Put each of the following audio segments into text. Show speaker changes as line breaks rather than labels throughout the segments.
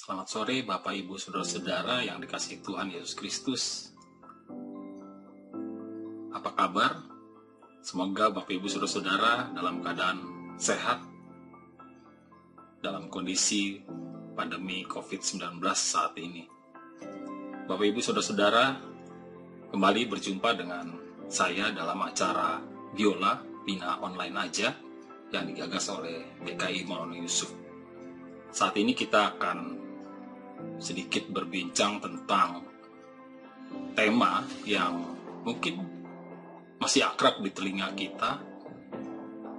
Selamat sore Bapak Ibu Saudara-saudara yang dikasihi Tuhan Yesus Kristus. Apa kabar? Semoga Bapak Ibu Saudara-saudara dalam keadaan sehat dalam kondisi pandemi COVID-19 saat ini. Bapak Ibu Saudara-saudara, kembali berjumpa dengan saya dalam acara Biola Bina Online Aja yang digagas oleh GKI Maulana Yusuf. Saat ini kita akan sedikit berbincang tentang tema yang mungkin masih akrab di telinga kita,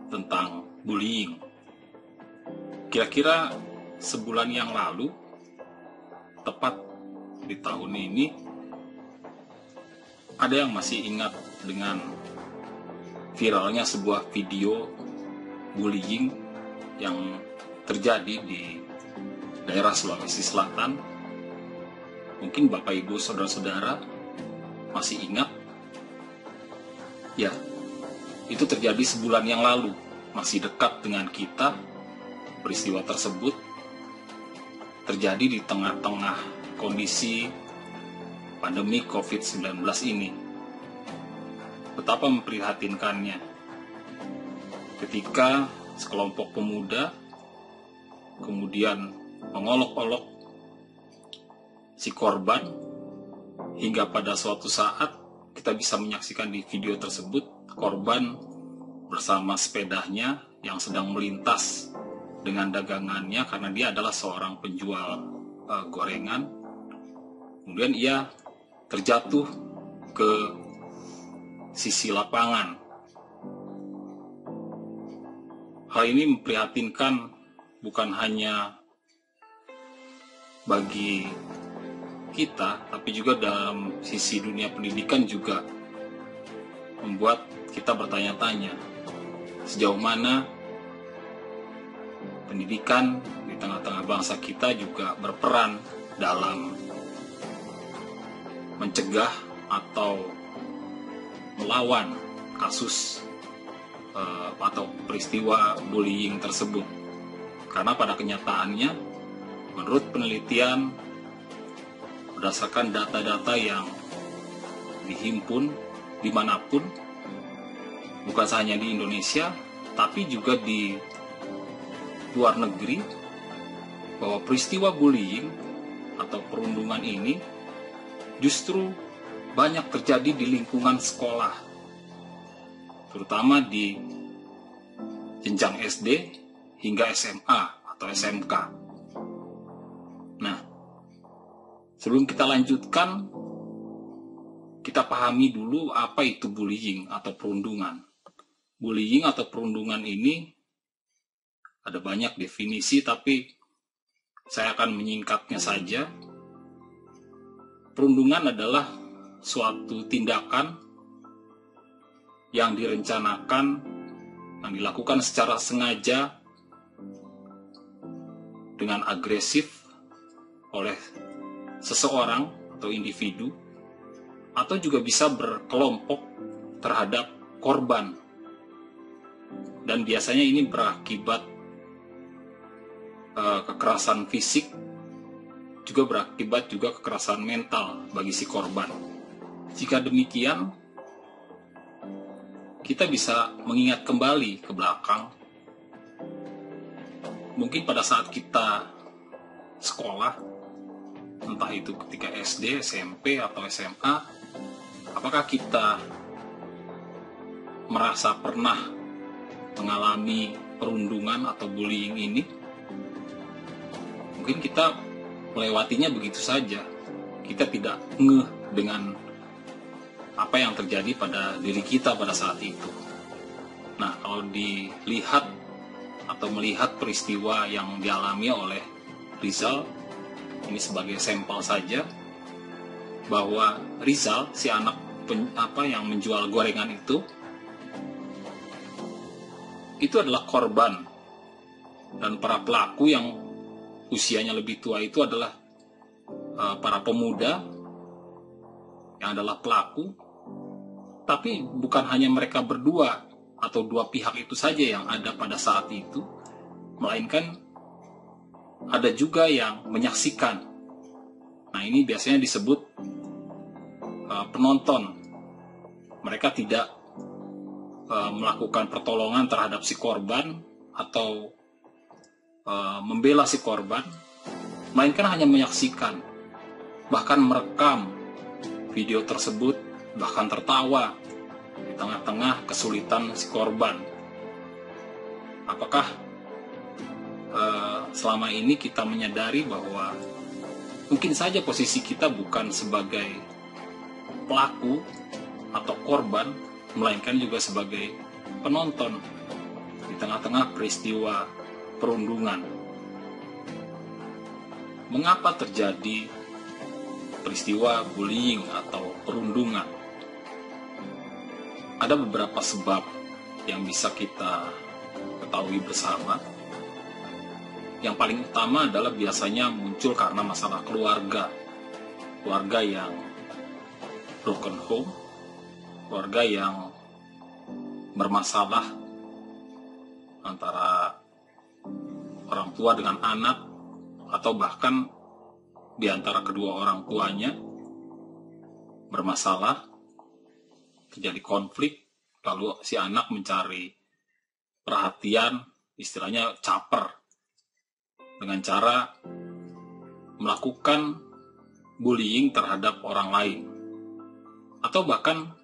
tentang bullying. Kira-kira sebulan yang lalu, tepat di tahun ini, ada yang masih ingat dengan viralnya sebuah video bullying yang terjadi di daerah Sulawesi Selatan. Mungkin Bapak Ibu Saudara-saudara masih ingat. Ya, itu terjadi sebulan yang lalu, masih dekat dengan kita. Peristiwa tersebut terjadi di tengah-tengah kondisi pandemi COVID-19 ini. Betapa memprihatinkannya ketika sekelompok pemuda kemudian mengolok-olok si korban, hingga pada suatu saat kita bisa menyaksikan di video tersebut korban bersama sepedanya yang sedang melintas dengan dagangannya karena dia adalah seorang penjual gorengan. Kemudian ia terjatuh ke sisi lapangan. Hal ini memprihatinkan bukan hanya bagi kita, tapi juga dalam sisi dunia pendidikan juga membuat kita bertanya-tanya sejauh mana pendidikan di tengah-tengah bangsa kita juga berperan dalam mencegah atau melawan kasus atau peristiwa bullying tersebut. Karena pada kenyataannya, menurut penelitian berdasarkan data-data yang dihimpun dimanapun, bukan hanya di Indonesia, tapi juga di luar negeri, bahwa peristiwa bullying atau perundungan ini justru banyak terjadi di lingkungan sekolah, terutama di jenjang SD hingga SMA atau SMK. Nah, sebelum kita lanjutkan, kita pahami dulu apa itu bullying atau perundungan. Bullying atau perundungan ini ada banyak definisi, tapi saya akan menyingkatnya saja. Perundungan adalah suatu tindakan yang direncanakan, yang dilakukan secara sengaja dengan agresif oleh seseorang atau individu, atau juga bisa berkelompok terhadap korban. Dan biasanya ini berakibat kekerasan fisik, juga berakibat juga kekerasan mental bagi si korban. Jika demikian, kita bisa mengingat kembali ke belakang. Mungkin pada saat kita sekolah, entah itu ketika SD, SMP, atau SMA, apakah kita merasa pernah mengalami perundungan atau bullying ini? Mungkin kita melewatinya begitu saja. Kita tidak ngeh dengan apa yang terjadi pada diri kita pada saat itu. Nah, kalau dilihat atau melihat peristiwa yang dialami oleh Rizal, ini sebagai sampel saja, bahwa Rizal, si anak yang menjual gorengan itu adalah korban, dan para pelaku yang usianya lebih tua itu adalah para pemuda yang adalah pelaku. Tapi bukan hanya mereka berdua atau dua pihak itu saja yang ada pada saat itu, melainkan ada juga yang menyaksikan. Nah, ini biasanya disebut penonton. Mereka tidak melakukan pertolongan terhadap si korban atau membela si korban, melainkan hanya menyaksikan, bahkan merekam video tersebut, bahkan tertawa di tengah-tengah kesulitan si korban. Apakah selama ini kita menyadari bahwa mungkin saja posisi kita bukan sebagai pelaku atau korban, melainkan juga sebagai penonton di tengah-tengah peristiwa perundungan? Mengapa terjadi peristiwa bullying atau perundungan? Ada beberapa sebab yang bisa kita ketahui bersama. Yang paling utama adalah biasanya muncul karena masalah keluarga. Keluarga yang broken home, keluarga yang bermasalah antara orang tua dengan anak, atau bahkan di antara kedua orang tuanya bermasalah, terjadi konflik, lalu si anak mencari perhatian, istilahnya caper, dengan cara melakukan bullying terhadap orang lain, atau bahkan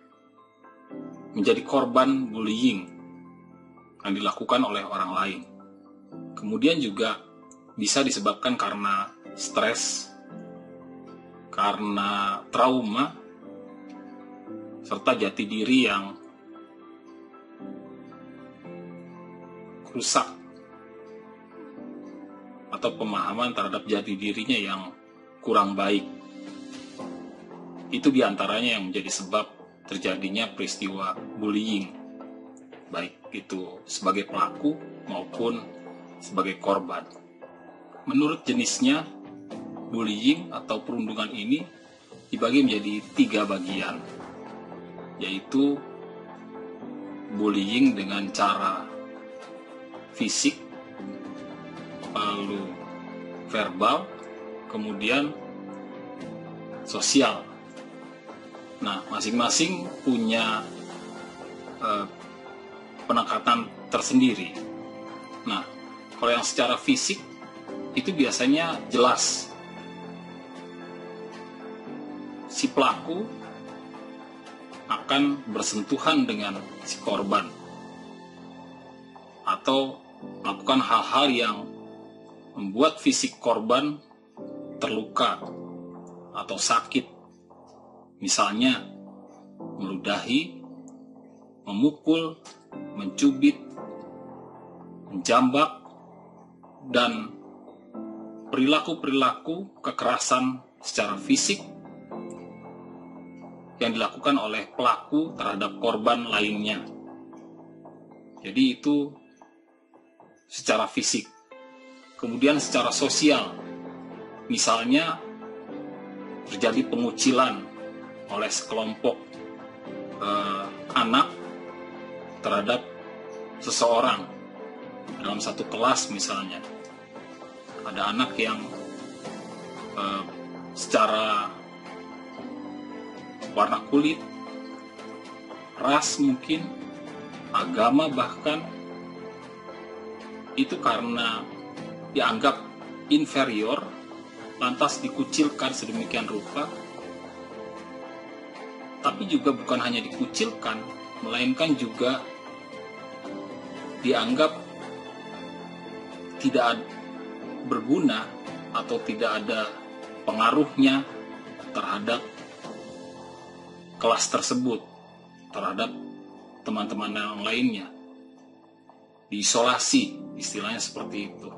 menjadi korban bullying yang dilakukan oleh orang lain. Kemudian juga bisa disebabkan karena stres, karena trauma, serta jati diri yang rusak, atau pemahaman terhadap jati dirinya yang kurang baik. Itu diantaranya yang menjadi sebab terjadinya peristiwa bullying, baik itu sebagai pelaku maupun sebagai korban. Menurut jenisnya, bullying atau perundungan ini dibagi menjadi 3 bagian, yaitu bullying dengan cara fisik, lalu verbal, kemudian sosial. Nah, masing-masing punya penekatan tersendiri. Nah, kalau yang secara fisik itu biasanya jelas si pelaku akan bersentuhan dengan si korban atau melakukan hal-hal yang membuat fisik korban terluka atau sakit. Misalnya meludahi, memukul, mencubit, menjambak, dan perilaku-perilaku kekerasan secara fisik yang dilakukan oleh pelaku terhadap korban lainnya. Jadi itu secara fisik. Kemudian secara sosial, misalnya terjadi pengucilan oleh sekelompok anak terhadap seseorang dalam satu kelas. Misalnya ada anak yang secara warna kulit, ras mungkin, agama bahkan, itu karena dianggap inferior, lantas dikucilkan sedemikian rupa. Tapi juga bukan hanya dikucilkan, melainkan juga dianggap tidak berguna atau tidak ada pengaruhnya terhadap kelas tersebut, terhadap teman-teman yang lainnya. Diisolasi, istilahnya seperti itu.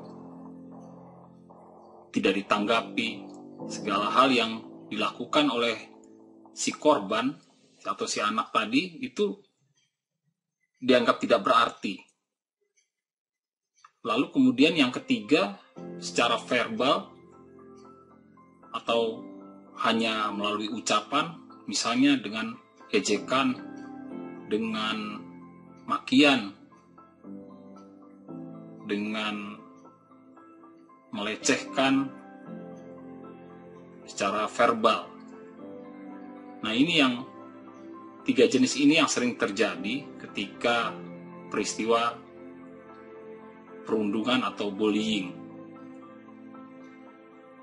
Tidak ditanggapi, segala hal yang dilakukan oleh si korban atau si anak tadi itu dianggap tidak berarti. Lalu kemudian yang ketiga, secara verbal atau hanya melalui ucapan, misalnya dengan ejekan, dengan makian, dengan melecehkan secara verbal. Nah, ini yang 3 jenis ini yang sering terjadi ketika peristiwa perundungan atau bullying.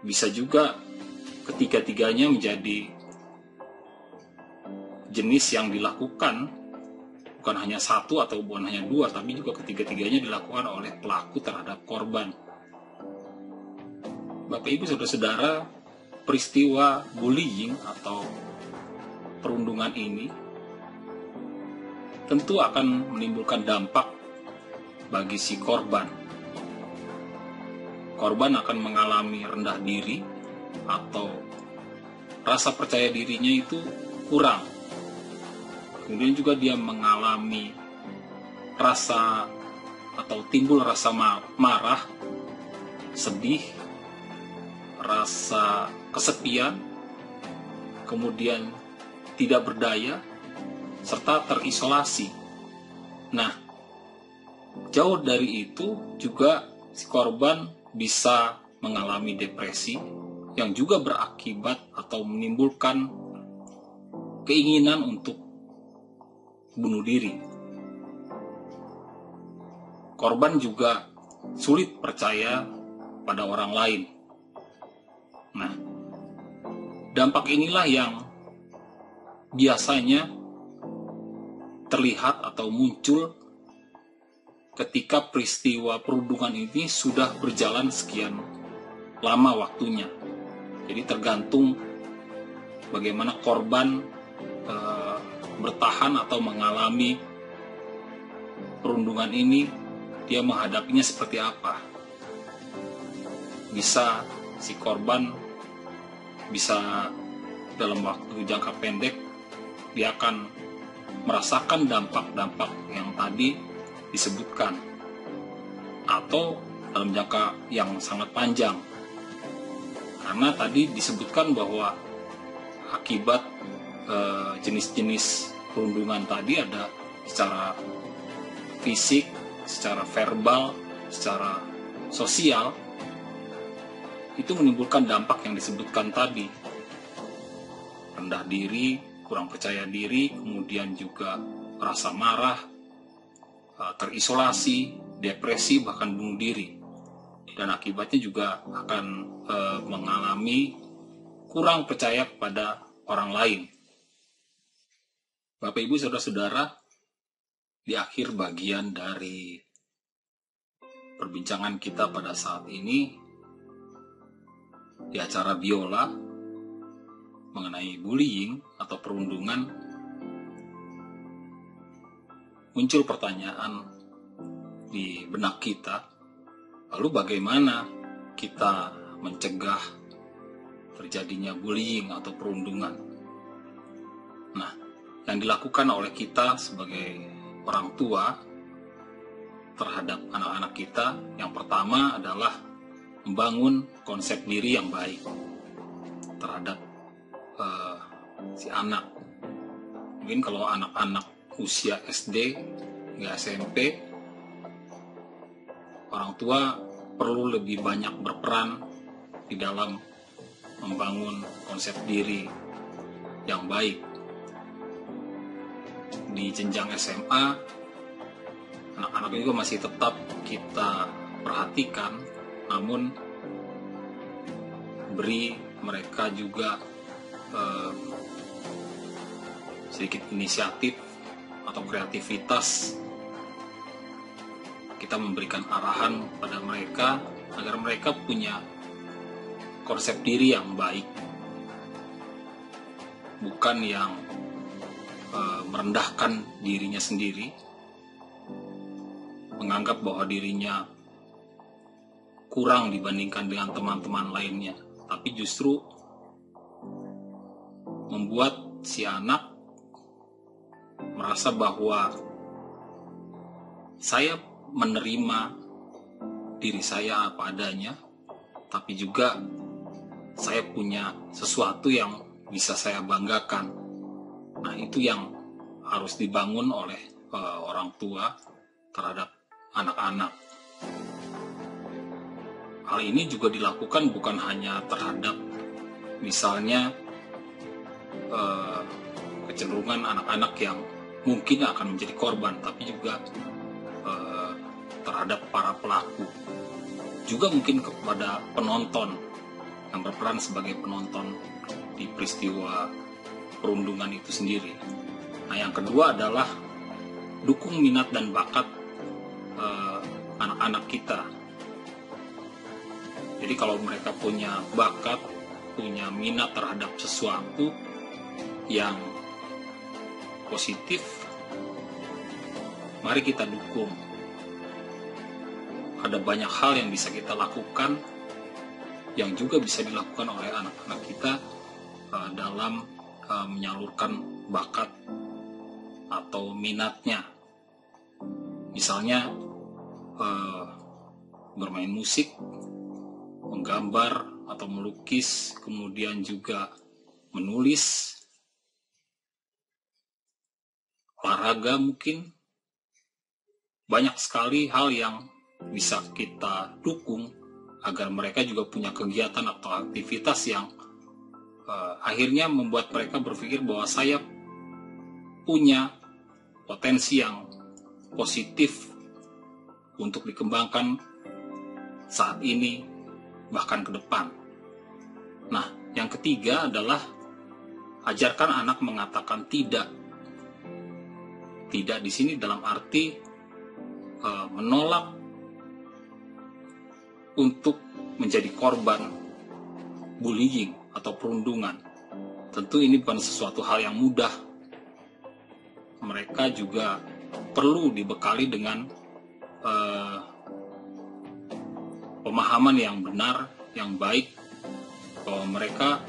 Bisa juga ketiga-tiganya menjadi jenis yang dilakukan bukan hanya satu atau bukan hanya dua, tapi juga ketiga-tiganya dilakukan oleh pelaku terhadap korban. Bapak Ibu Saudara-saudara, peristiwa bullying atau perundungan ini tentu akan menimbulkan dampak bagi si korban. Korban akan mengalami rendah diri atau rasa percaya dirinya itu kurang. Kemudian juga dia mengalami rasa atau timbul rasa marah, sedih, rasa kesepian, kemudian tidak berdaya, serta terisolasi. Nah, jauh dari itu juga si korban bisa mengalami depresi yang juga berakibat atau menimbulkan keinginan untuk bunuh diri. Korban juga sulit percaya pada orang lain. Nah, dampak inilah yang biasanya terlihat atau muncul ketika peristiwa perundungan ini sudah berjalan sekian lama waktunya. Jadi tergantung bagaimana korban bertahan atau mengalami perundungan ini, dia menghadapinya seperti apa. Bisa si korban bisa dalam waktu jangka pendek dia akan merasakan dampak-dampak yang tadi disebutkan, atau dalam jangka yang sangat panjang, karena tadi disebutkan bahwa akibat jenis-jenis perundungan tadi ada secara fisik, secara verbal, secara sosial, itu menimbulkan dampak yang disebutkan tadi. Rendah diri, kurang percaya diri, kemudian juga rasa marah, terisolasi, depresi, bahkan bunuh diri. Dan akibatnya juga akan mengalami kurang percaya kepada orang lain. Bapak Ibu Saudara-saudara, di akhir bagian dari perbincangan kita pada saat ini di acara Biola mengenai bullying atau perundungan, muncul pertanyaan di benak kita, lalu bagaimana kita mencegah terjadinya bullying atau perundungan? Nah, yang dilakukan oleh kita sebagai orang tua terhadap anak-anak kita, yang pertama adalah membangun konsep diri yang baik terhadap si anak. Mungkin kalau anak-anak usia SD hingga SMP, orang tua perlu lebih banyak berperan di dalam membangun konsep diri yang baik. Di jenjang SMA, anak-anak juga masih tetap kita perhatikan, namun beri mereka juga sedikit inisiatif atau kreativitas. Kita memberikan arahan pada mereka agar mereka punya konsep diri yang baik, bukan yang merendahkan dirinya sendiri, menganggap bahwa dirinya kurang dibandingkan dengan teman-teman lainnya, tapi justru membuat si anak merasa bahwa saya menerima diri saya apa adanya, tapi juga saya punya sesuatu yang bisa saya banggakan. Nah, itu yang harus dibangun oleh orang tua terhadap anak-anak. hal ini juga dilakukan bukan hanya terhadap misalnya kecenderungan anak-anak yang mungkin akan menjadi korban, tapi juga terhadap para pelaku, juga mungkin kepada penonton yang berperan sebagai penonton di peristiwa perundungan itu sendiri. Nah, yang kedua adalah dukung minat dan bakat anak-anak kita. Jadi kalau mereka punya bakat, punya minat terhadap sesuatu yang positif, mari kita dukung. Ada banyak hal yang bisa kita lakukan, yang juga bisa dilakukan oleh anak-anak kita dalam menyalurkan bakat atau minatnya. Misalnya bermain musik, menggambar atau melukis, kemudian juga menulis, olahraga mungkin. Banyak sekali hal yang bisa kita dukung agar mereka juga punya kegiatan atau aktivitas yang akhirnya membuat mereka berpikir bahwa saya punya potensi yang positif untuk dikembangkan saat ini bahkan ke depan. Nah, yang ketiga adalah ajarkan anak mengatakan tidak. Tidak di sini dalam arti menolak untuk menjadi korban bullying atau perundungan. Tentu ini bukan sesuatu hal yang mudah. Mereka juga perlu dibekali dengan pemahaman yang benar, yang baik, bahwa mereka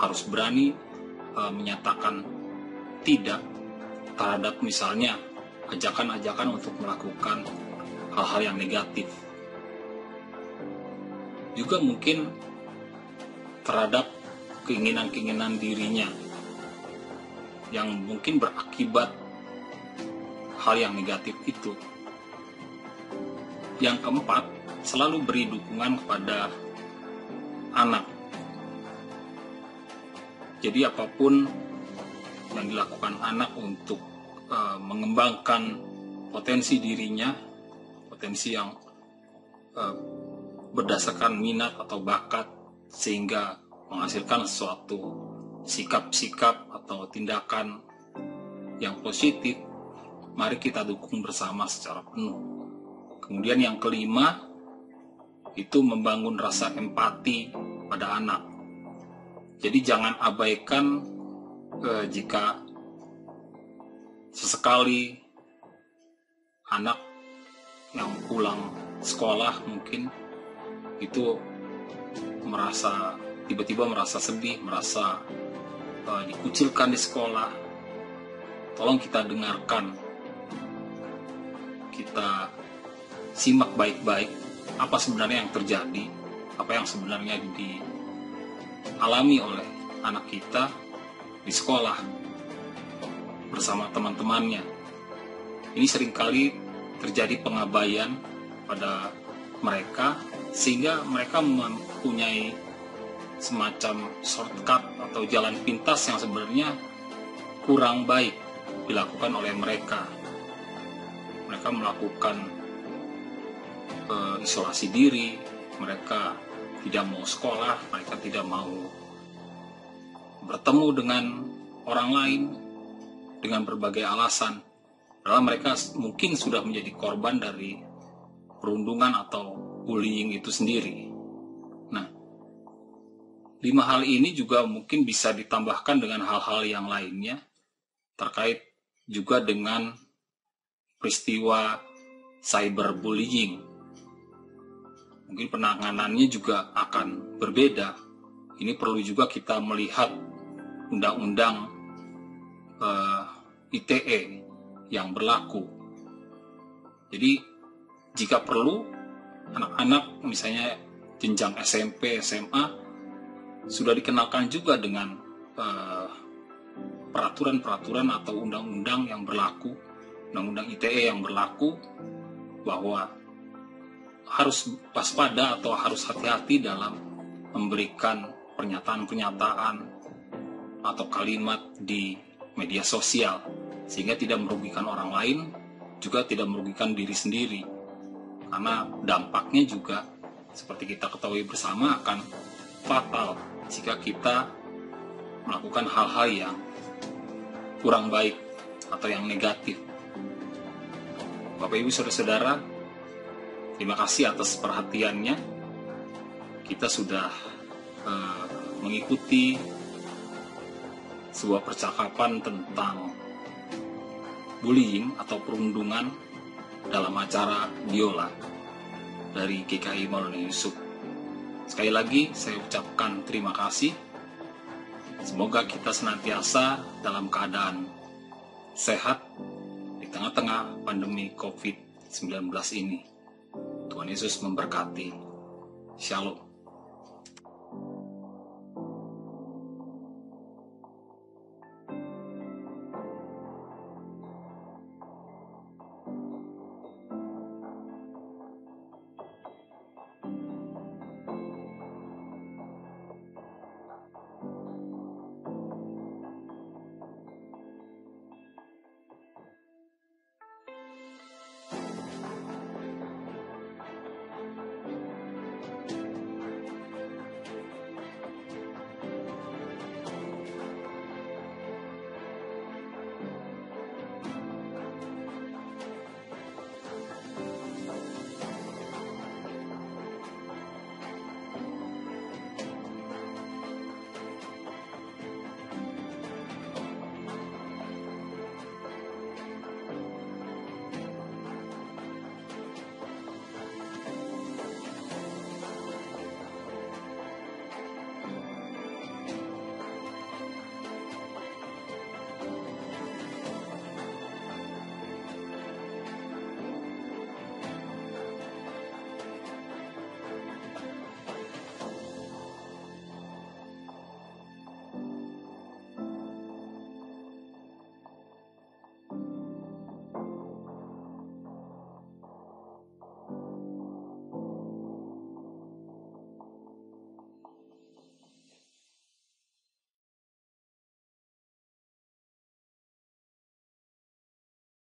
harus berani menyatakan tidak terhadap misalnya ajakan-ajakan untuk melakukan hal-hal yang negatif. Juga mungkin terhadap keinginan-keinginan dirinya yang mungkin berakibat hal yang negatif itu. Yang keempat, selalu beri dukungan kepada anak. Jadi apapun yang dilakukan anak untuk mengembangkan potensi dirinya, potensi yang berdasarkan minat atau bakat, sehingga menghasilkan suatu sikap-sikap atau tindakan yang positif, mari kita dukung bersama secara penuh. Kemudian yang kelima, itu membangun rasa empati pada anak. Jadi jangan abaikan jika sesekali anak yang pulang sekolah mungkin itu tiba-tiba merasa sedih, merasa dikucilkan di sekolah. Tolong kita dengarkan, kita simak baik-baik apa sebenarnya yang terjadi, apa yang sebenarnya dialami oleh anak kita di sekolah bersama teman-temannya. Ini seringkali terjadi pengabaian pada mereka, sehingga mereka mempunyai semacam shortcut atau jalan pintas yang sebenarnya kurang baik dilakukan oleh mereka. Mereka melakukan isolasi diri, mereka tidak mau sekolah, mereka tidak mau bertemu dengan orang lain dengan berbagai alasan. Padahal mereka mungkin sudah menjadi korban dari perundungan atau bullying itu sendiri. Nah, 5 hal ini juga mungkin bisa ditambahkan dengan hal-hal yang lainnya terkait juga dengan peristiwa cyberbullying. Mungkin penanganannya juga akan berbeda. Ini perlu juga kita melihat undang-undang ITE yang berlaku. Jadi jika perlu, anak-anak misalnya jenjang SMP, SMA sudah dikenalkan juga dengan peraturan-peraturan atau undang-undang yang berlaku, undang-undang ITE yang berlaku, bahwa harus waspada atau harus hati-hati dalam memberikan pernyataan-pernyataan atau kalimat di media sosial, sehingga tidak merugikan orang lain, juga tidak merugikan diri sendiri. Karena dampaknya juga seperti kita ketahui bersama akan fatal jika kita melakukan hal-hal yang kurang baik atau yang negatif. Bapak Ibu Saudara-saudara, terima kasih atas perhatiannya. Kita sudah mengikuti sebuah percakapan tentang bullying atau perundungan dalam acara biola dari GKI Maulana Yusuf. Sekali lagi saya ucapkan terima kasih. Semoga kita senantiasa dalam keadaan sehat di tengah-tengah pandemi COVID-19 ini. Tuhan Yesus memberkati. Shalom.